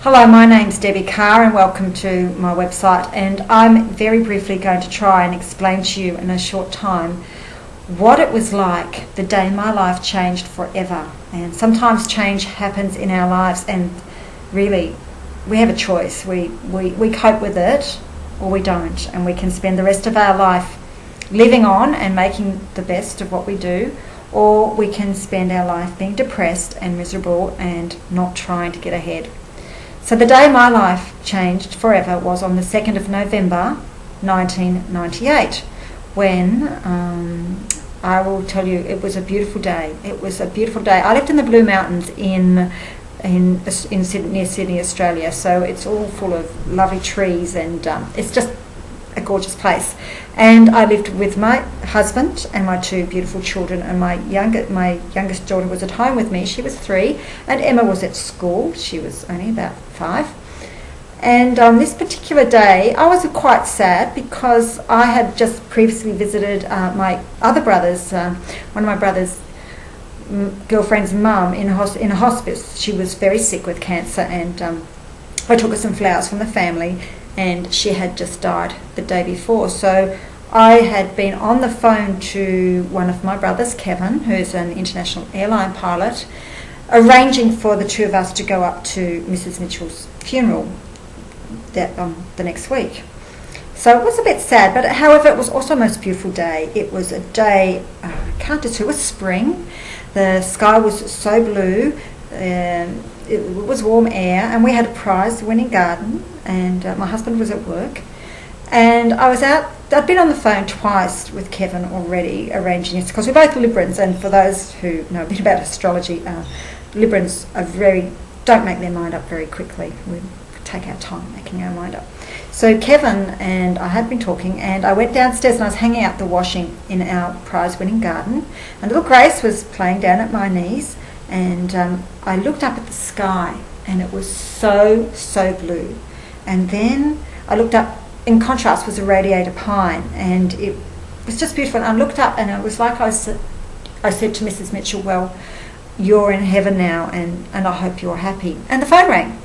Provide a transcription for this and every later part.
Hello, my name's Debbie Carr and welcome to my website, and I'm very briefly going to try and explain to you in a short time what it was like the day my life changed forever. And sometimes change happens in our lives and really we have a choice. We cope with it or we don't, and we can spend the rest of our life living on and making the best of what we do, or we can spend our life being depressed and miserable and not trying to get ahead. So the day my life changed forever was on the 2nd of November 1998 when I will tell you it was a beautiful day. It was a beautiful day. I lived in the Blue Mountains in Sydney, near Sydney, Australia, so it's all full of lovely trees and it's just a gorgeous place. And I lived with my husband and my two beautiful children, and my youngest daughter was at home with me. She was 3, and Emma was at school. She was only about 5. And on this particular day I was quite sad because I had just previously visited my other brother's, one of my brother's girlfriend's mum in a hospice. She was very sick with cancer, and I took her some flowers from the family, and she had just died the day before. So I had been on the phone to one of my brothers, Kevin, who's an international airline pilot, arranging for the two of us to go up to Mrs. Mitchell's funeral the next week. So it was a bit sad, but however it was also a most beautiful day. It was a day, it was spring. The sky was so blue, it was warm air, and we had a prize-winning garden, and my husband was at work, and I was out. I'd been on the phone twice with Kevin already arranging this, because we're both Librans, and for those who know a bit about astrology, Librans don't make their mind up very quickly. We take our time making our mind up. So Kevin and I had been talking, and I went downstairs and I was hanging out the washing in our prize-winning garden, and little Grace was playing down at my knees, and I looked up at the sky and it was so blue, and then I looked up. In contrast was a radiator pine, and it was just beautiful. And I looked up and it was like I said to Mrs. Mitchell, well, you're in heaven now, and I hope you're happy. And the phone rang.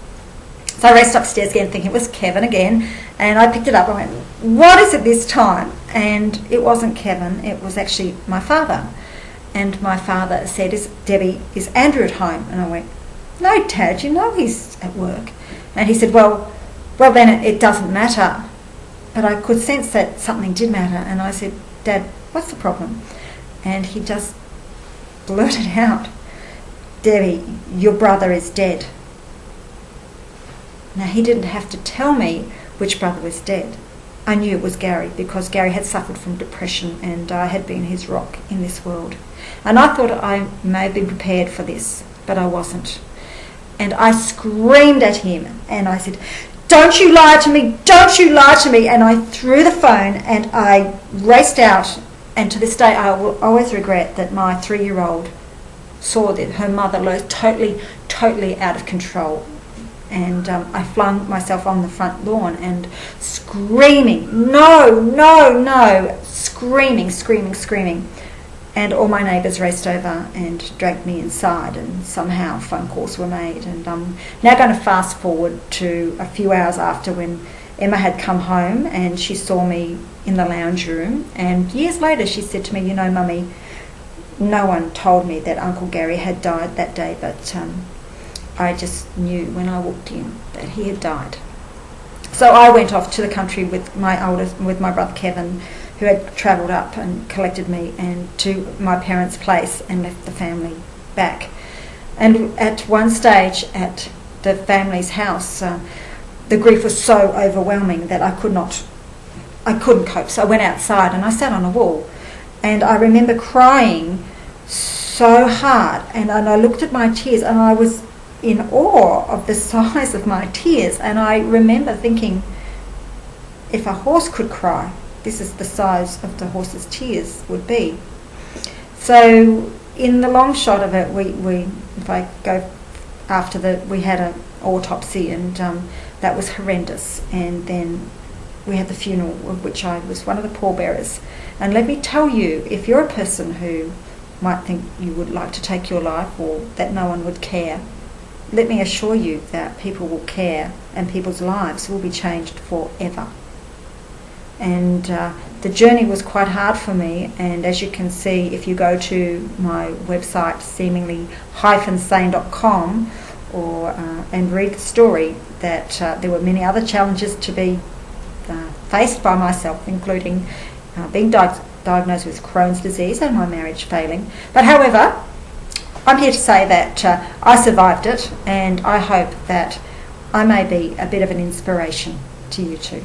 So I raced upstairs again thinking it was Kevin again, and I picked it up and went, what is it this time? And it wasn't Kevin, it was actually my father. And my father said, Debbie, is Andrew at home? And I went, no, Dad, you know he's at work. And he said, well then it doesn't matter. But I could sense that something did matter, and I said, Dad, what's the problem? And he just blurted out, Debbie, your brother is dead. Now, he didn't have to tell me which brother was dead. I knew it was Gary, because Gary had suffered from depression and I had been his rock in this world. And I thought I may have been prepared for this, but I wasn't. And I screamed at him and I said, don't you lie to me, don't you lie to me. And I threw the phone and I raced out. And to this day I will always regret that my 3-year-old saw that her mother was totally out of control. And I flung myself on the front lawn and screaming, no, screaming. And all my neighbours raced over and dragged me inside, and somehow phone calls were made. And I'm now going to fast forward to a few hours after, when Emma had come home and she saw me in the lounge room, and years later she said to me, you know, Mummy, no one told me that Uncle Gary had died that day, but I just knew when I walked in that he had died. So I went off to the country with my brother Kevin, who had travelled up and collected me, and to my parents' place, and left the family back. And at one stage at the family's house, the grief was so overwhelming that I couldn't cope. So I went outside and I sat on a wall, and I remember crying so hard, and I looked at my tears and I was in awe of the size of my tears. And I remember thinking, if a horse could cry, this is the size of the horse's tears would be. So in the long shot of it, we had an autopsy, and that was horrendous. And then we had the funeral, of which I was one of the pallbearers. And let me tell you, if you're a person who might think you would like to take your life, or that no one would care, let me assure you that people will care and people's lives will be changed forever. And the journey was quite hard for me, and as you can see, if you go to my website seemingly-sane.com and read the story, that there were many other challenges to be faced by myself, including being diagnosed with Crohn's disease and my marriage failing. But however, I'm here to say that I survived it, and I hope that I may be a bit of an inspiration to you too.